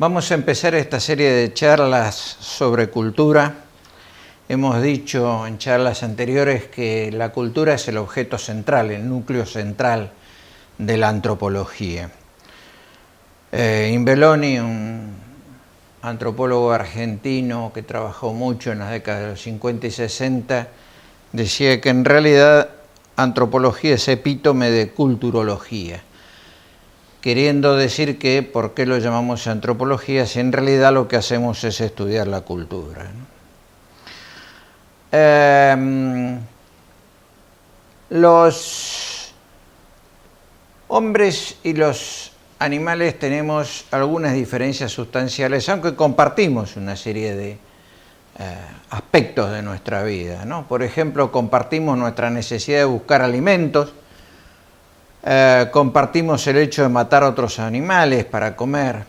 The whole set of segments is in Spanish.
Vamos a empezar esta serie de charlas sobre cultura. Hemos dicho en charlas anteriores que la cultura es el objeto central, el núcleo central de la antropología. Imbelloni, un antropólogo argentino que trabajó mucho en las décadas de los 50 y 60, decía que en realidad antropología es epítome de culturología, queriendo decir que ¿por qué lo llamamos antropología si en realidad lo que hacemos es estudiar la cultura? Los hombres y los animales tenemos algunas diferencias sustanciales, aunque compartimos una serie de aspectos de nuestra vida, ¿no? Por ejemplo, compartimos nuestra necesidad de buscar alimentos, compartimos el hecho de matar a otros animales para comer,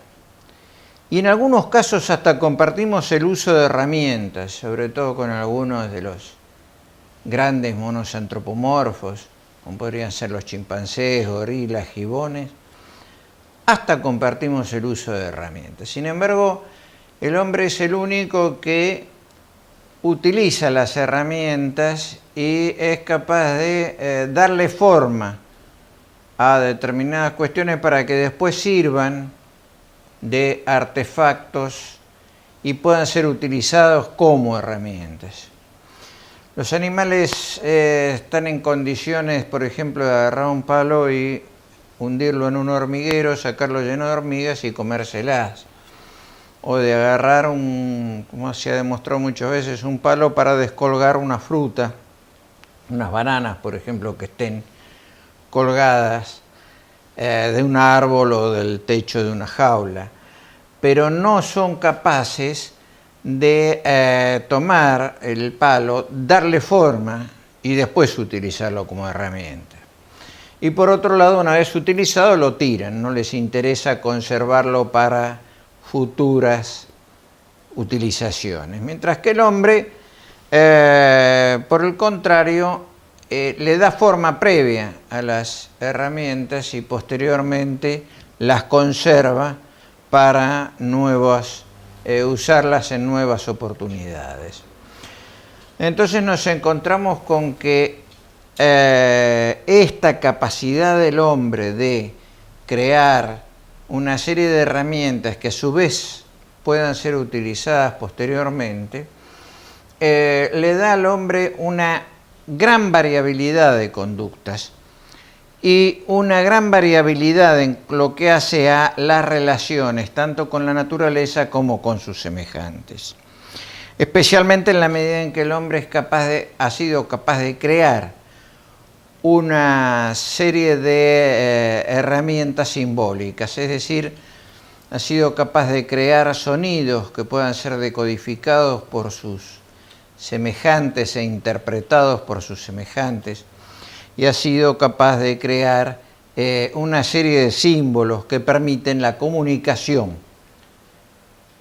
y en algunos casos hasta compartimos el uso de herramientas, sobre todo con algunos de los grandes monos antropomorfos, como podrían ser los chimpancés, gorilas, gibones. Hasta compartimos el uso de herramientas. Sin embargo, el hombre es el único que utiliza las herramientas y es capaz de darle forma a determinadas cuestiones para que después sirvan de artefactos y puedan ser utilizados como herramientas. Los animales están en condiciones, por ejemplo, de agarrar un palo y hundirlo en un hormiguero, sacarlo lleno de hormigas y comérselas. O de agarrar como se ha demostrado muchas veces, un palo para descolgar una fruta, unas bananas, por ejemplo, que estén colgadas de un árbol o del techo de una jaula, pero no son capaces de tomar el palo, darle forma y después utilizarlo como herramienta. Y por otro lado, una vez utilizado, lo tiran, no les interesa conservarlo para futuras utilizaciones. Mientras que el hombre, por el contrario, le da forma previa a las herramientas y posteriormente las conserva para usarlas en nuevas oportunidades. Entonces nos encontramos con que esta capacidad del hombre de crear una serie de herramientas que a su vez puedan ser utilizadas posteriormente, le da al hombre una gran variabilidad de conductas y una gran variabilidad en lo que hace a las relaciones, tanto con la naturaleza como con sus semejantes. Especialmente en la medida en que el hombre ha sido capaz de crear una serie de herramientas simbólicas, es decir, ha sido capaz de crear sonidos que puedan ser decodificados por sus semejantes e interpretados por sus semejantes, y ha sido capaz de crear una serie de símbolos que permiten la comunicación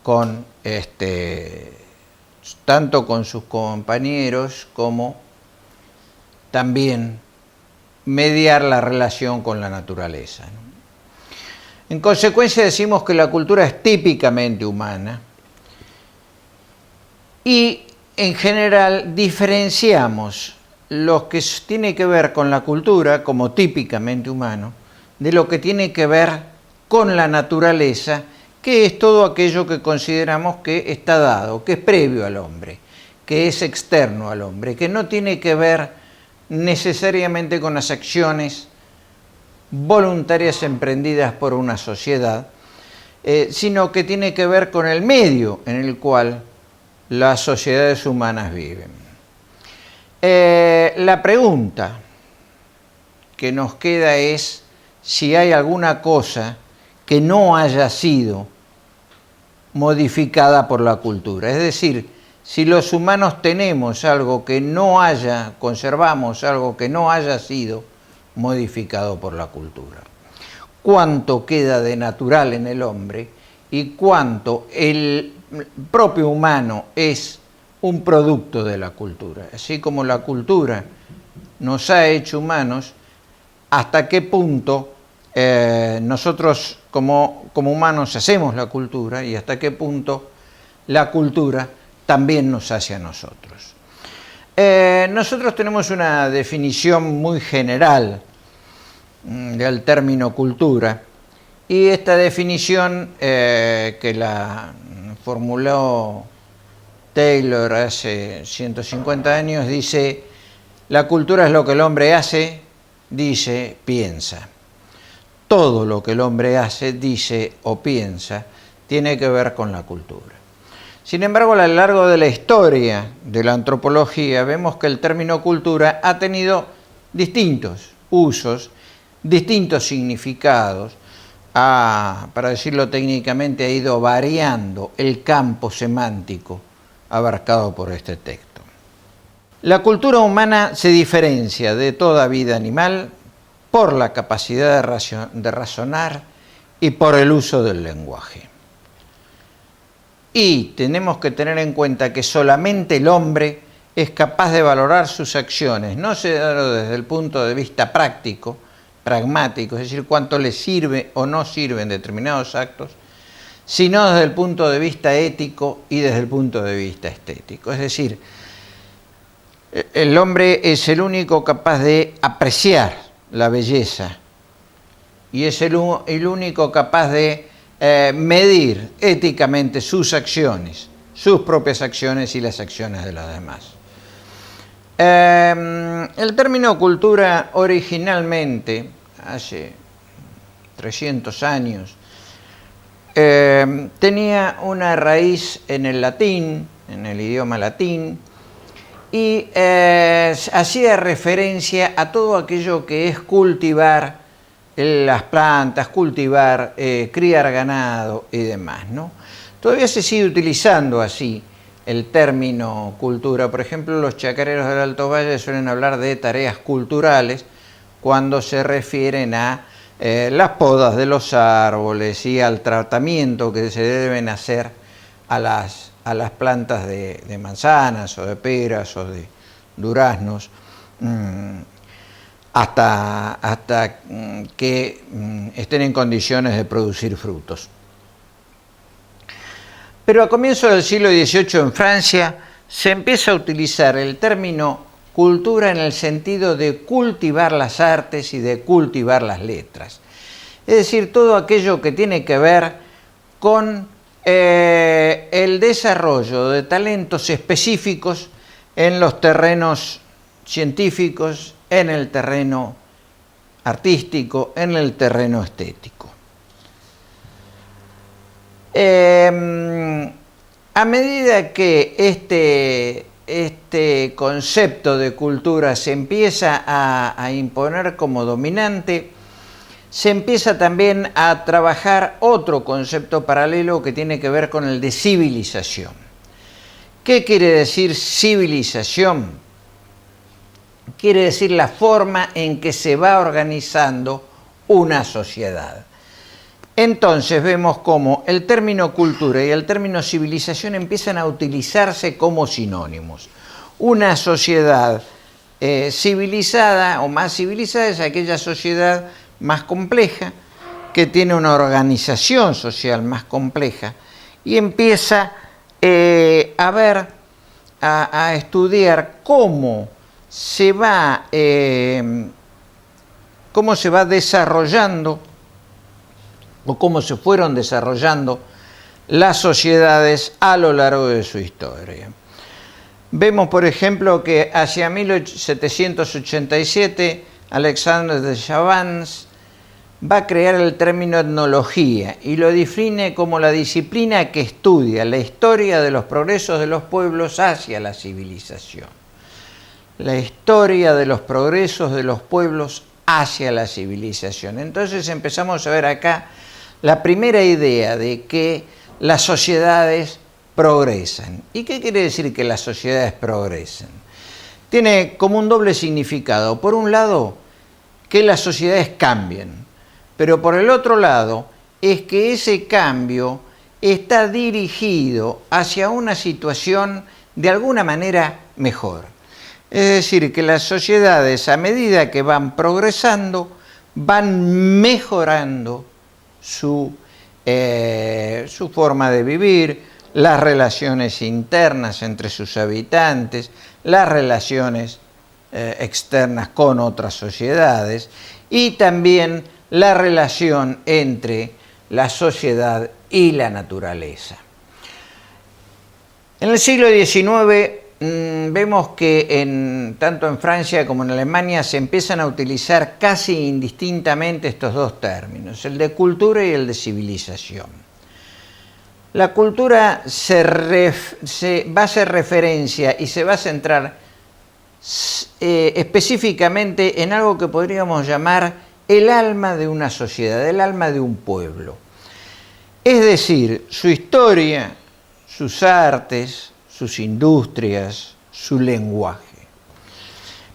con tanto con sus compañeros como también mediar la relación con la naturaleza. En consecuencia decimos que la cultura es típicamente humana y en general diferenciamos lo que tiene que ver con la cultura como típicamente humano de lo que tiene que ver con la naturaleza, que es todo aquello que consideramos que está dado, que es previo al hombre, que es externo al hombre, que no tiene que ver necesariamente con las acciones voluntarias emprendidas por una sociedad, sino que tiene que ver con el medio en el cual las sociedades humanas viven. La pregunta que nos queda es si hay alguna cosa que no haya sido modificada por la cultura, es decir, si los humanos tenemos algo que conservamos algo que no haya sido modificado por la cultura. Cuánto queda de natural en el hombre y cuánto el propio humano es un producto de la cultura. Así como la cultura nos ha hecho humanos, hasta qué punto nosotros como humanos hacemos la cultura y hasta qué punto la cultura también nos hace a nosotros. Nosotros tenemos una definición muy general del término cultura, y esta definición que la formuló Taylor hace 150 años dice: la cultura es lo que el hombre hace, dice, piensa. Todo lo que el hombre hace, dice o piensa tiene que ver con la cultura. Sin embargo, a lo largo de la historia de la antropología vemos que el término cultura ha tenido distintos usos, distintos significados. Para decirlo técnicamente, ha ido variando el campo semántico abarcado por este texto. La cultura humana se diferencia de toda vida animal por la capacidad de razonar y por el uso del lenguaje. Y tenemos que tener en cuenta que solamente el hombre es capaz de valorar sus acciones, no solo desde el punto de vista práctico, pragmático, es decir, cuánto le sirve o no sirven determinados actos, sino desde el punto de vista ético y desde el punto de vista estético. Es decir, el hombre es el único capaz de apreciar la belleza y es el único capaz de medir éticamente sus acciones, sus propias acciones y las acciones de los demás. El término cultura originalmente, hace 300 años, tenía una raíz en el latín, en el idioma latín, y hacía referencia a todo aquello que es cultivar las plantas, cultivar, criar ganado y demás, ¿no? Todavía se sigue utilizando así el término cultura. Por ejemplo, los chacareros del Alto Valle suelen hablar de tareas culturales cuando se refieren a las podas de los árboles y al tratamiento que se deben hacer a las plantas de manzanas o de peras o de duraznos, hasta que estén en condiciones de producir frutos. Pero a comienzos del siglo XVIII en Francia se empieza a utilizar el término cultura en el sentido de cultivar las artes y de cultivar las letras. Es decir, todo aquello que tiene que ver con el desarrollo de talentos específicos en los terrenos científicos, en el terreno artístico, en el terreno estético. A medida que este concepto de cultura se empieza a imponer como dominante, se empieza también a trabajar otro concepto paralelo que tiene que ver con el de civilización. ¿Qué quiere decir civilización? Quiere decir la forma en que se va organizando una sociedad. Entonces vemos cómo el término cultura y el término civilización empiezan a utilizarse como sinónimos. Una sociedad civilizada o más civilizada es aquella sociedad más compleja, que tiene una organización social más compleja y empieza a estudiar cómo se va desarrollando o cómo se fueron desarrollando las sociedades a lo largo de su historia. Vemos, por ejemplo, que hacia 1787 Alexandre de Chavannes va a crear el término etnología y lo define como la disciplina que estudia la historia de los progresos de los pueblos hacia la civilización. La historia de los progresos de los pueblos hacia la civilización. Entonces empezamos a ver acá la primera idea de que las sociedades progresan. ¿Y qué quiere decir que las sociedades progresan? Tiene como un doble significado. Por un lado, que las sociedades cambien, pero por el otro lado, es que ese cambio está dirigido hacia una situación de alguna manera mejor. Es decir, que las sociedades, a medida que van progresando, van mejorando su forma de vivir, las relaciones internas entre sus habitantes, las relaciones externas con otras sociedades y también la relación entre la sociedad y la naturaleza. En el siglo XIX vemos que tanto en Francia como en Alemania se empiezan a utilizar casi indistintamente estos dos términos, el de cultura y el de civilización. La cultura va a hacer referencia y se va a centrar específicamente en algo que podríamos llamar el alma de una sociedad, el alma de un pueblo. Es decir, su historia, sus artes, sus industrias, su lenguaje.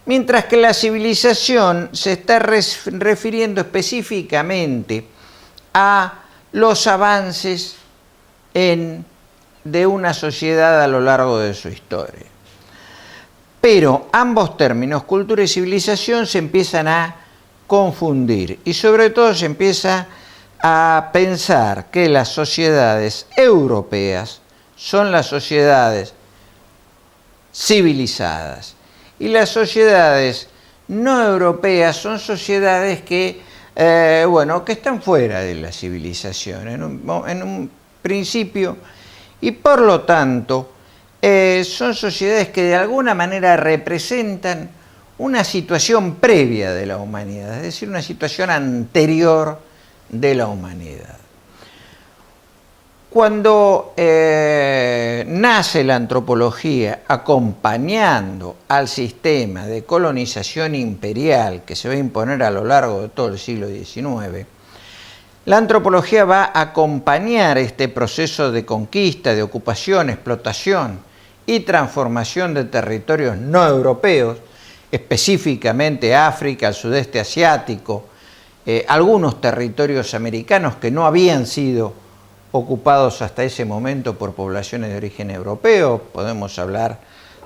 Mientras que la civilización se está refiriendo específicamente a los avances de una sociedad a lo largo de su historia. Pero ambos términos, cultura y civilización, se empiezan a confundir y sobre todo se empieza a pensar que las sociedades europeas son las sociedades civilizadas y las sociedades no europeas son sociedades que están fuera de la civilización en un principio y por lo tanto son sociedades que de alguna manera representan una situación previa de la humanidad, es decir, una situación anterior de la humanidad. Cuando nace la antropología acompañando al sistema de colonización imperial que se va a imponer a lo largo de todo el siglo XIX, la antropología va a acompañar este proceso de conquista, de ocupación, explotación y transformación de territorios no europeos, específicamente África, el sudeste asiático, algunos territorios americanos que no habían sido ocupados hasta ese momento por poblaciones de origen europeo. Podemos hablar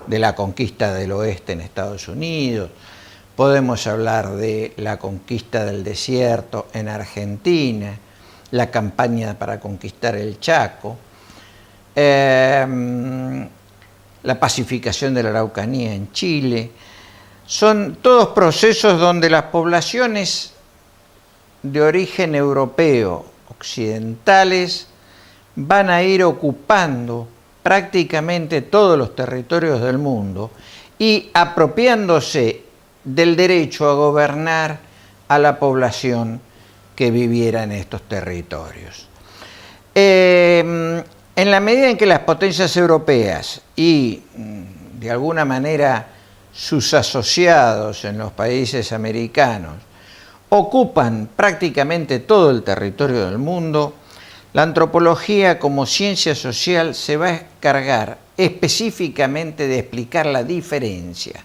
de la conquista del oeste en Estados Unidos, podemos hablar de la conquista del desierto en Argentina, la campaña para conquistar el Chaco, la pacificación de la Araucanía en Chile. Son todos procesos donde las poblaciones de origen europeo occidentales van a ir ocupando prácticamente todos los territorios del mundo y apropiándose del derecho a gobernar a la población que viviera en estos territorios. En la medida en que las potencias europeas y de alguna manera sus asociados en los países americanos ocupan prácticamente todo el territorio del mundo, la antropología como ciencia social se va a encargar específicamente de explicar la diferencia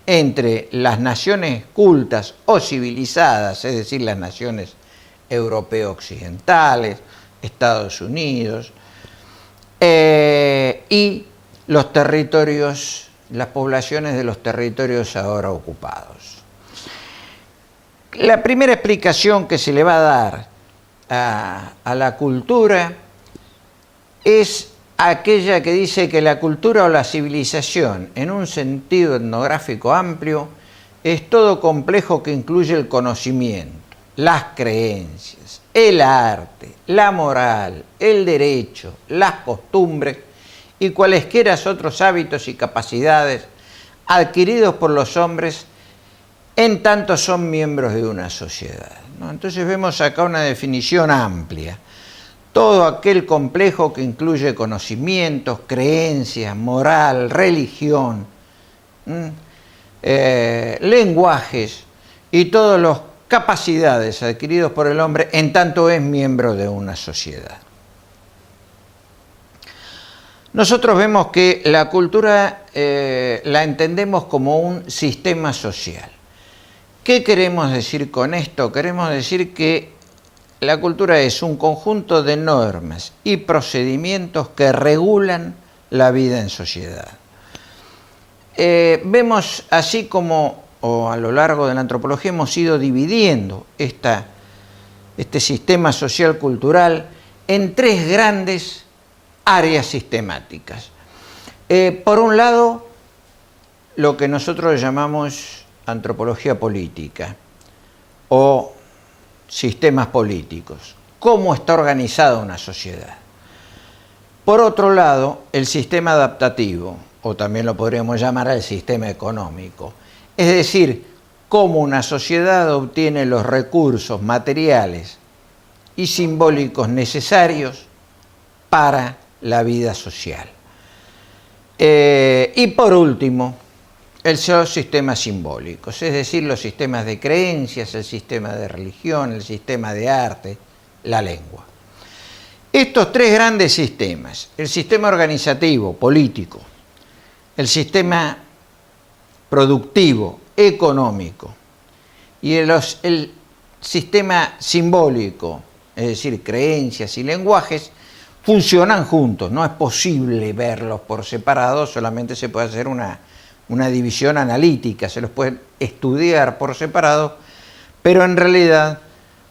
entre las naciones cultas o civilizadas, es decir, las naciones europeo-occidentales, Estados Unidos, y los territorios, las poblaciones de los territorios ahora ocupados. La primera explicación que se le va a dar a la cultura es aquella que dice que la cultura o la civilización, en un sentido etnográfico amplio, es todo complejo que incluye el conocimiento, las creencias, el arte, la moral, el derecho, las costumbres y cualesquiera otros hábitos y capacidades adquiridos por los hombres en tanto son miembros de una sociedad, ¿no? Entonces vemos acá una definición amplia. Todo aquel complejo que incluye conocimientos, creencias, moral, religión, lenguajes y todas las capacidades adquiridos por el hombre en tanto es miembro de una sociedad. Nosotros vemos que la cultura la entendemos como un sistema social. ¿Qué queremos decir con esto? Queremos decir que la cultura es un conjunto de normas y procedimientos que regulan la vida en sociedad. Vemos así como, o a lo largo de la antropología, hemos ido dividiendo esta este sistema social cultural en tres grandes áreas sistemáticas. Por un lado, lo que nosotros llamamos antropología política o sistemas políticos, cómo está organizada una sociedad. Por otro lado, el sistema adaptativo, o también lo podríamos llamar el sistema económico, es decir, cómo una sociedad obtiene los recursos materiales y simbólicos necesarios para la vida social. Y por último, los sistemas simbólicos, es decir, los sistemas de creencias, el sistema de religión, el sistema de arte, la lengua. Estos tres grandes sistemas, el sistema organizativo, político, el sistema productivo, económico, y el sistema simbólico, es decir, creencias y lenguajes, funcionan juntos. No es posible verlos por separado, solamente se puede hacer una división analítica, se los puede estudiar por separado, pero en realidad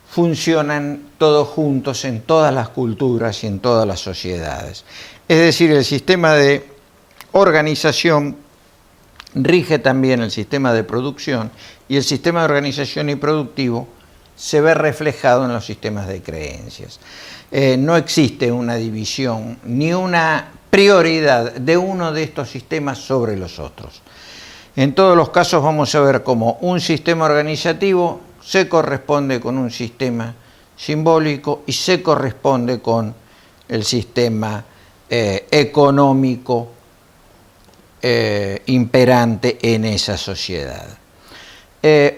funcionan todos juntos en todas las culturas y en todas las sociedades. Es decir, el sistema de organización rige también el sistema de producción, y el sistema de organización y productivo se ve reflejado en los sistemas de creencias. No existe una división ni una prioridad de uno de estos sistemas sobre los otros. En todos los casos vamos a ver cómo un sistema organizativo se corresponde con un sistema simbólico y se corresponde con el sistema económico imperante en esa sociedad.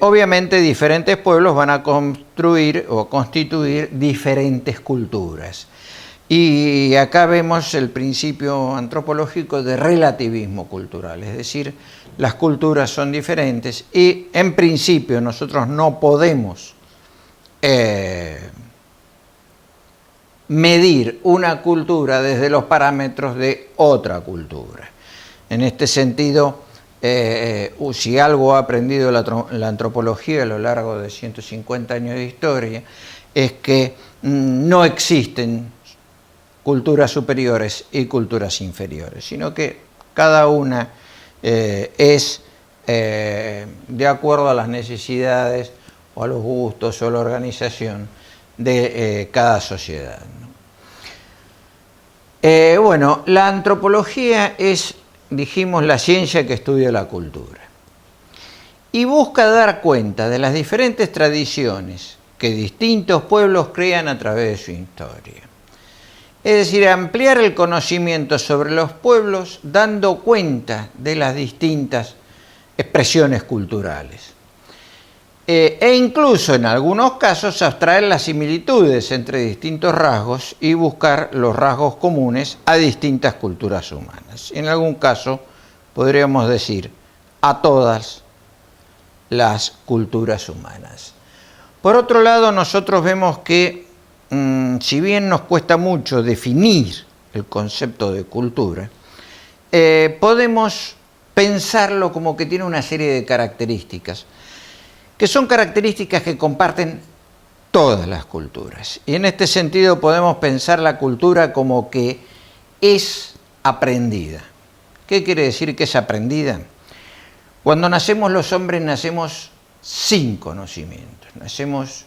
Obviamente diferentes pueblos van a construir o constituir diferentes culturas. Y acá vemos el principio antropológico de relativismo cultural, es decir, las culturas son diferentes y en principio nosotros no podemos medir una cultura desde los parámetros de otra cultura. En este sentido, si algo ha aprendido la antropología a lo largo de 150 años de historia, es que no existen culturas superiores y culturas inferiores, sino que cada una es de acuerdo a las necesidades o a los gustos o a la organización de cada sociedad, ¿no? Bueno, la antropología es, dijimos, la ciencia que estudia la cultura y busca dar cuenta de las diferentes tradiciones que distintos pueblos crean a través de su historia. Es decir, ampliar el conocimiento sobre los pueblos dando cuenta de las distintas expresiones culturales. E incluso en algunos casos abstraer las similitudes entre distintos rasgos y buscar los rasgos comunes a distintas culturas humanas. En algún caso podríamos decir a todas las culturas humanas. Por otro lado, nosotros vemos que si bien nos cuesta mucho definir el concepto de cultura, podemos pensarlo como que tiene una serie de características, que son características que comparten todas las culturas. Y en este sentido podemos pensar la cultura como que es aprendida. ¿Qué quiere decir que es aprendida? Cuando nacemos los hombres nacemos sin conocimientos, nacemos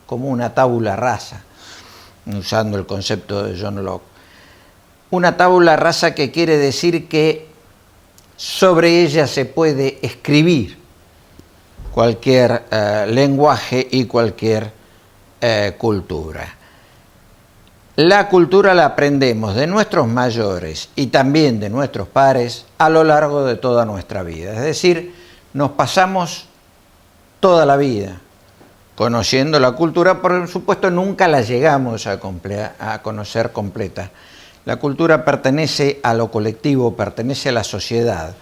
como una tabula rasa, usando el concepto de John Locke. Una tabula rasa que quiere decir que sobre ella se puede escribir cualquier lenguaje y cualquier cultura. La cultura la aprendemos de nuestros mayores y también de nuestros pares a lo largo de toda nuestra vida. Es decir, nos pasamos toda la vida conociendo la cultura, por supuesto nunca la llegamos a conocer completa. La cultura pertenece a lo colectivo, pertenece a la sociedad,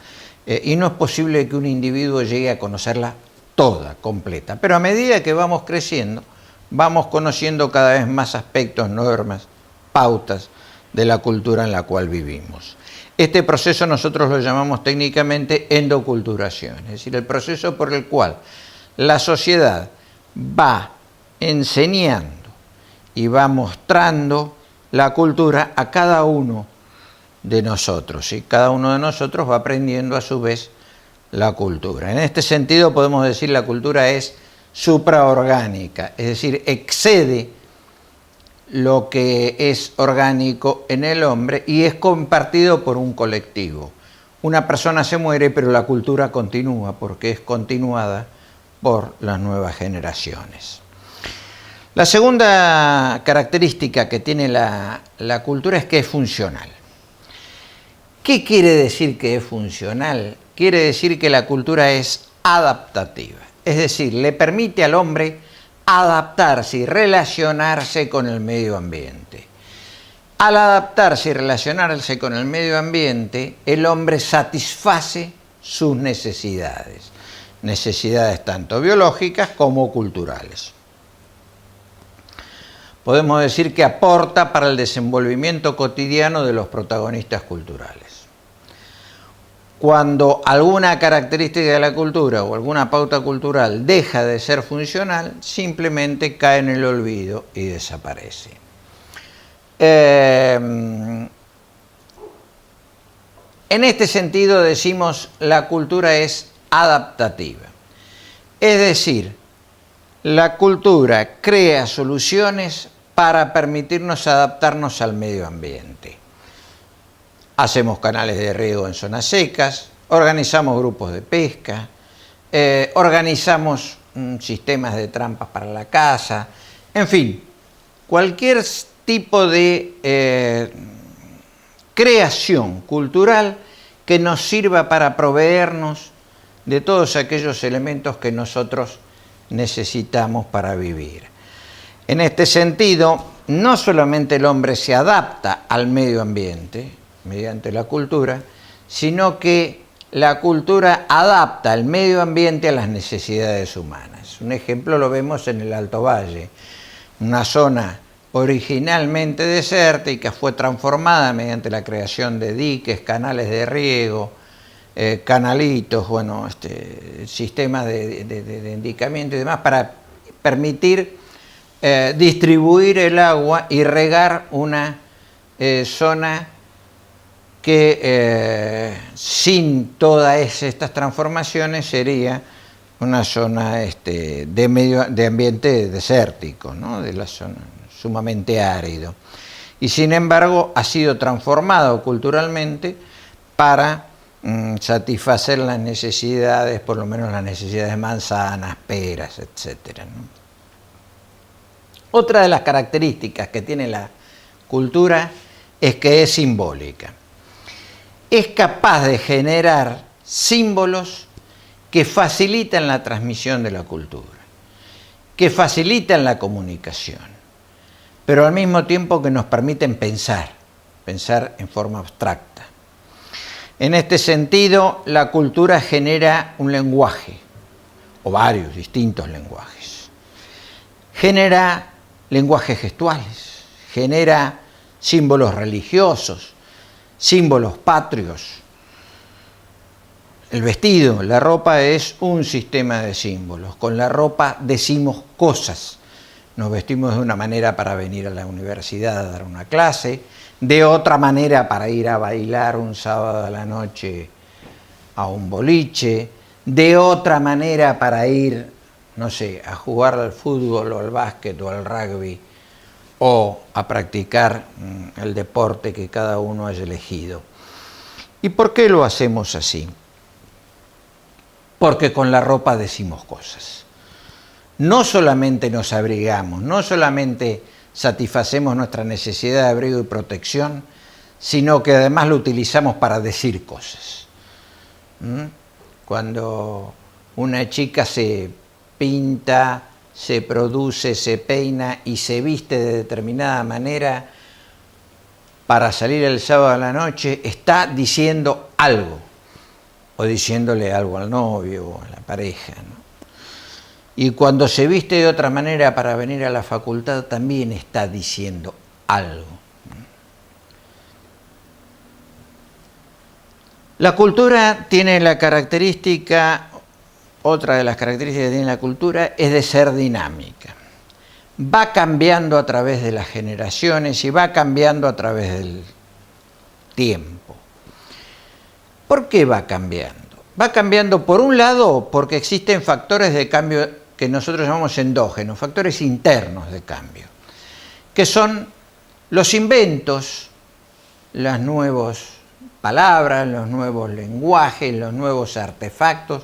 y no es posible que un individuo llegue a conocerla toda, completa. Pero a medida que vamos creciendo, vamos conociendo cada vez más aspectos, normas, pautas de la cultura en la cual vivimos. Este proceso nosotros lo llamamos técnicamente endoculturación, es decir, el proceso por el cual la sociedad va enseñando y va mostrando la cultura a cada uno de nosotros, y cada uno de nosotros va aprendiendo a su vez la cultura. En este sentido podemos decir la cultura es supraorgánica, es decir, excede lo que es orgánico en el hombre y es compartido por un colectivo. Una persona se muere, pero la cultura continúa porque es continuada por las nuevas generaciones. La segunda característica que tiene la cultura es que es funcional. ¿Qué quiere decir que es funcional? Quiere decir que la cultura es adaptativa, es decir, le permite al hombre adaptarse y relacionarse con el medio ambiente. Al adaptarse y relacionarse con el medio ambiente, el hombre satisface sus necesidades, necesidades tanto biológicas como culturales. Podemos decir que aporta para el desenvolvimiento cotidiano de los protagonistas culturales. Cuando alguna característica de la cultura o alguna pauta cultural deja de ser funcional, simplemente cae en el olvido y desaparece. En este sentido decimos la cultura es adaptativa. Es decir, la cultura crea soluciones para permitirnos adaptarnos al medio ambiente. Hacemos canales de riego en zonas secas, organizamos grupos de pesca, organizamos sistemas de trampas para la caza, en fin, cualquier tipo de creación cultural que nos sirva para proveernos de todos aquellos elementos que nosotros necesitamos para vivir. En este sentido, no solamente el hombre se adapta al medio ambiente mediante la cultura, sino que la cultura adapta el medio ambiente a las necesidades humanas. Un ejemplo lo vemos en el Alto Valle, una zona originalmente desértica, fue transformada mediante la creación de diques, canales de riego, canalitos, bueno, sistemas de indicamiento y demás para permitir distribuir el agua y regar una zona que sin todas estas transformaciones sería una zona de ambiente desértico, ¿no? De la zona sumamente árido. Y sin embargo ha sido transformado culturalmente para satisfacer las necesidades, por lo menos las necesidades de manzanas, peras, etc., ¿no? Otra de las características que tiene la cultura es que es simbólica. Es capaz de generar símbolos que facilitan la transmisión de la cultura, que facilitan la comunicación, pero al mismo tiempo que nos permiten pensar en forma abstracta. En este sentido, la cultura genera un lenguaje, o varios distintos lenguajes. Genera lenguajes gestuales, genera símbolos religiosos, símbolos patrios. El vestido, la ropa es un sistema de símbolos. Con la ropa decimos cosas. Nos vestimos de una manera para venir a la universidad a dar una clase, de otra manera para ir a bailar un sábado a la noche a un boliche, de otra manera para ir, no sé, a jugar al fútbol o al básquet o al rugby o a practicar el deporte que cada uno haya elegido. ¿Y por qué lo hacemos así? Porque con la ropa decimos cosas. No solamente nos abrigamos, no solamente satisfacemos nuestra necesidad de abrigo y protección, sino que además lo utilizamos para decir cosas. Cuando una chica se pinta, se produce, se peina y se viste de determinada manera para salir el sábado a la noche, está diciendo algo, o diciéndole algo al novio o a la pareja, ¿no? Y cuando se viste de otra manera para venir a la facultad, también está diciendo algo. La cultura tiene la característica, otra de las características que tiene la cultura es de ser dinámica. va cambiando a través de las generaciones y va cambiando a través del tiempo. ¿Por qué va cambiando? Va cambiando, por un lado, porque existen factores de cambio que nosotros llamamos endógenos, factores internos de cambio, que son los inventos, las nuevas palabras, los nuevos lenguajes, los nuevos artefactos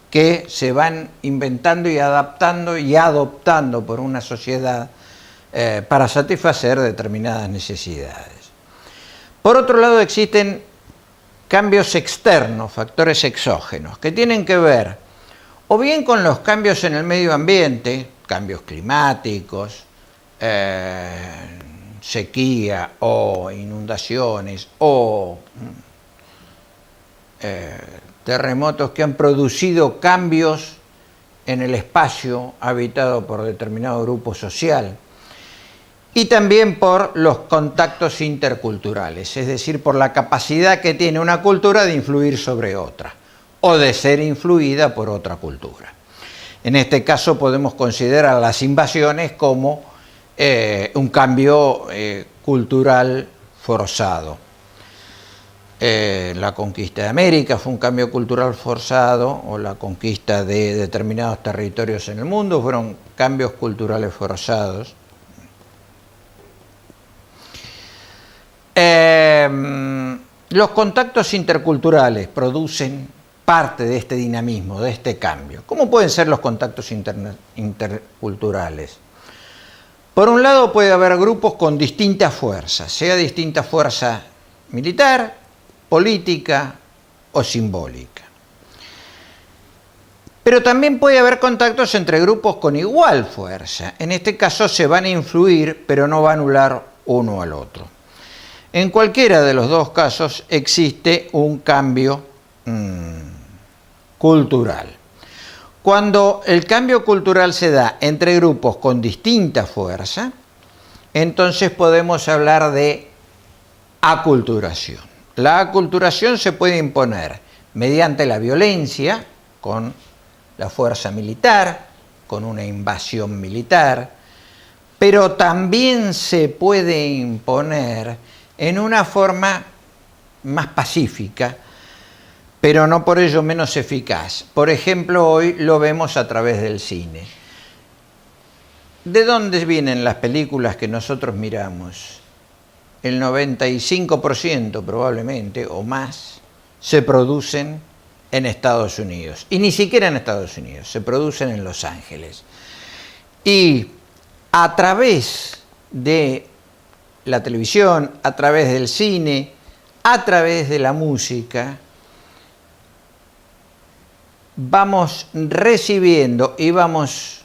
que se van inventando y adaptando y adoptando por una sociedad para satisfacer determinadas necesidades. Por otro lado, existen cambios externos, factores exógenos, que tienen que ver o bien con los cambios en el medio ambiente, cambios climáticos, sequía o inundaciones o terremotos que han producido cambios en el espacio habitado por determinado grupo social, y también por los contactos interculturales, es decir, por la capacidad que tiene una cultura de influir sobre otra o de ser influida por otra cultura. En este caso podemos considerar las invasiones como un cambio cultural forzado. La conquista de América fue un cambio cultural forzado, o la conquista de determinados territorios en el mundo fueron cambios culturales forzados. Los contactos interculturales producen parte de este dinamismo, de este cambio. ¿Cómo pueden ser los contactos interculturales? Por un lado puede haber grupos con distintas fuerzas, sea distinta fuerza militar, política o simbólica. Pero también puede haber contactos entre grupos con igual fuerza. En este caso se van a influir, pero no va a anular uno al otro. En cualquiera de los dos casos existe un cambio cultural. Cuando el cambio cultural se da entre grupos con distinta fuerza, entonces podemos hablar de aculturación. La aculturación se puede imponer mediante la violencia, con la fuerza militar, con una invasión militar, pero también se puede imponer en una forma más pacífica, pero no por ello menos eficaz. Por ejemplo, hoy lo vemos a través del cine. ¿De dónde vienen las películas que nosotros miramos? El 95% probablemente, o más, se producen en Estados Unidos. Y ni siquiera en Estados Unidos, se producen en Los Ángeles. Y a través de la televisión, a través del cine, a través de la música, vamos recibiendo y vamos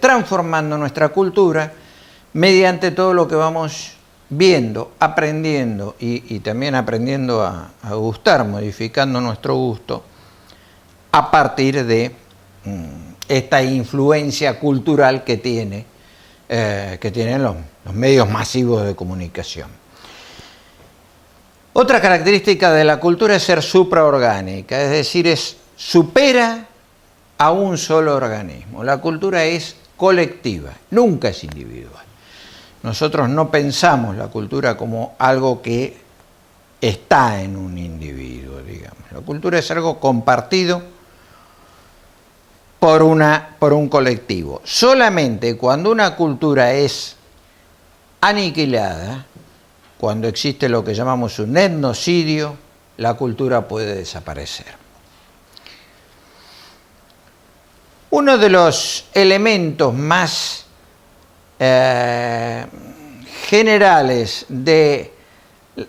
transformando nuestra cultura mediante todo lo que vamos viendo, aprendiendo y también aprendiendo a gustar, modificando nuestro gusto a partir de esta influencia cultural que tienen los medios masivos de comunicación. Otra característica de la cultura es ser supraorgánica, es decir, supera a un solo organismo. La cultura es colectiva, nunca es individual. Nosotros no pensamos la cultura como algo que está en un individuo, digamos. La cultura es algo compartido por un colectivo. Solamente cuando una cultura es aniquilada, cuando existe lo que llamamos un etnocidio, la cultura puede desaparecer. Uno de los elementos más generales de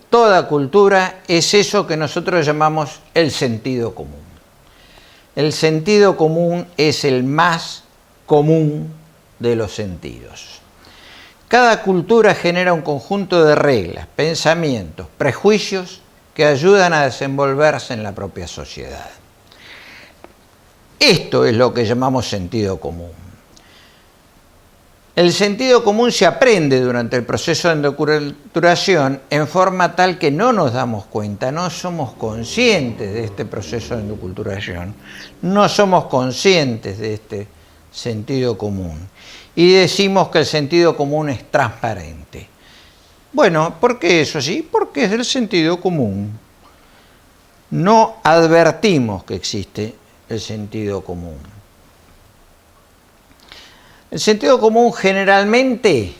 toda cultura es eso que nosotros llamamos el sentido común. El sentido común es el más común de los sentidos. Cada cultura genera un conjunto de reglas, pensamientos, prejuicios que ayudan a desenvolverse en la propia sociedad. Esto es lo que llamamos sentido común. El sentido común se aprende durante el proceso de endoculturación en forma tal que no nos damos cuenta, no somos conscientes de este proceso de endoculturación, no somos conscientes de sentido común. Y decimos que el sentido común es transparente. Bueno, ¿por qué eso sí? Porque es del sentido común. No advertimos que existe el sentido común. El sentido común generalmente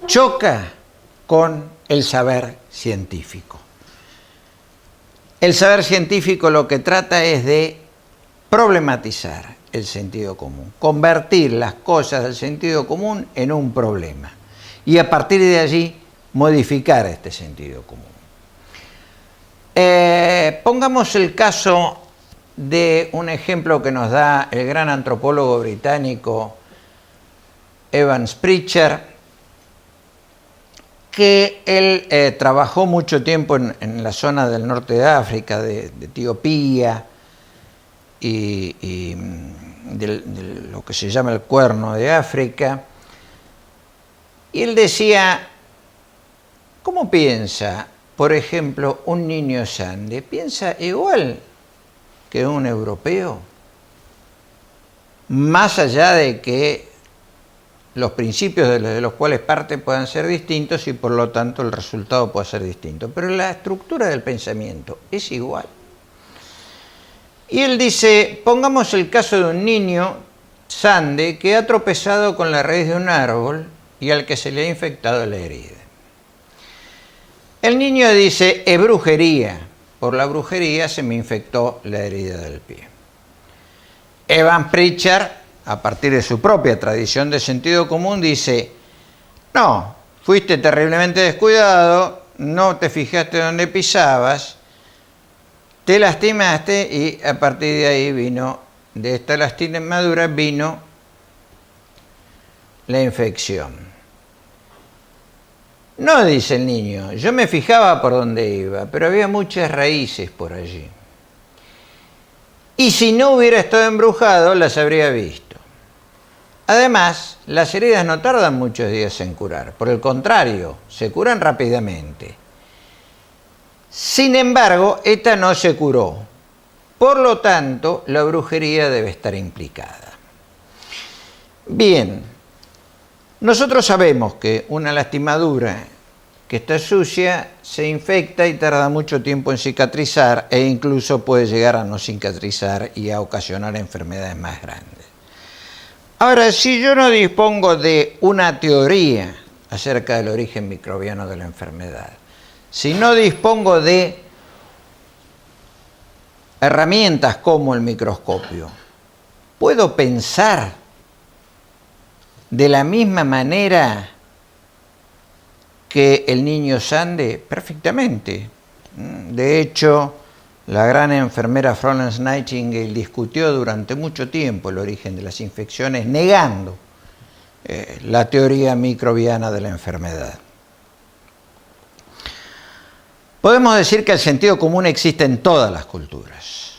choca con el saber científico. El saber científico lo que trata es de problematizar el sentido común, convertir las cosas del sentido común en un problema y a partir de allí modificar este sentido común. Pongamos el caso de un ejemplo que nos da el gran antropólogo británico Evans Pritchard, que él trabajó mucho tiempo en la zona del norte de África, de Etiopía y de lo que se llama el Cuerno de África. Y él decía, ¿cómo piensa, por ejemplo, un niño sande? ¿Piensa igual que un europeo? Más allá de que los principios de los cuales parte puedan ser distintos y por lo tanto el resultado pueda ser distinto. Pero la estructura del pensamiento es igual. Y él dice, pongamos el caso de un niño sande que ha tropezado con la raíz de un árbol y al que se le ha infectado la herida. El niño dice, es brujería. Por la brujería se me infectó la herida del pie. Evans Pritchard, a partir de su propia tradición de sentido común, dice, no, fuiste terriblemente descuidado, no te fijaste dónde pisabas, te lastimaste y a partir de ahí vino, de esta lastimadura vino la infección. No, dice el niño, yo me fijaba por dónde iba, pero había muchas raíces por allí. Y si no hubiera estado embrujado, las habría visto. Además, las heridas no tardan muchos días en curar. Por el contrario, se curan rápidamente. Sin embargo, esta no se curó. Por lo tanto, la brujería debe estar implicada. Bien, nosotros sabemos que una lastimadura que está sucia se infecta y tarda mucho tiempo en cicatrizar e incluso puede llegar a no cicatrizar y a ocasionar enfermedades más grandes. Ahora, si yo no dispongo de una teoría acerca del origen microbiano de la enfermedad, si no dispongo de herramientas como el microscopio, ¿puedo pensar de la misma manera que el niño sande? Perfectamente. De hecho, la gran enfermera Florence Nightingale discutió durante mucho tiempo el origen de las infecciones, negando la teoría microbiana de la enfermedad. Podemos decir que el sentido común existe en todas las culturas.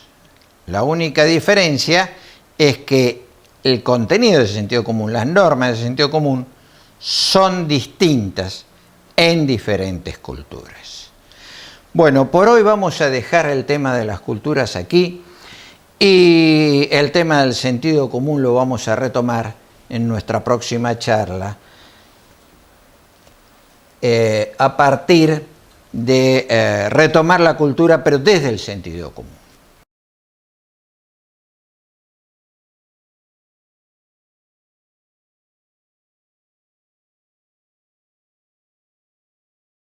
La única diferencia es que el contenido del sentido común, las normas del sentido común, son distintas en diferentes culturas. Bueno, por hoy vamos a dejar el tema de las culturas aquí y el tema del sentido común lo vamos a retomar en nuestra próxima charla a partir de retomar la cultura, pero desde el sentido común.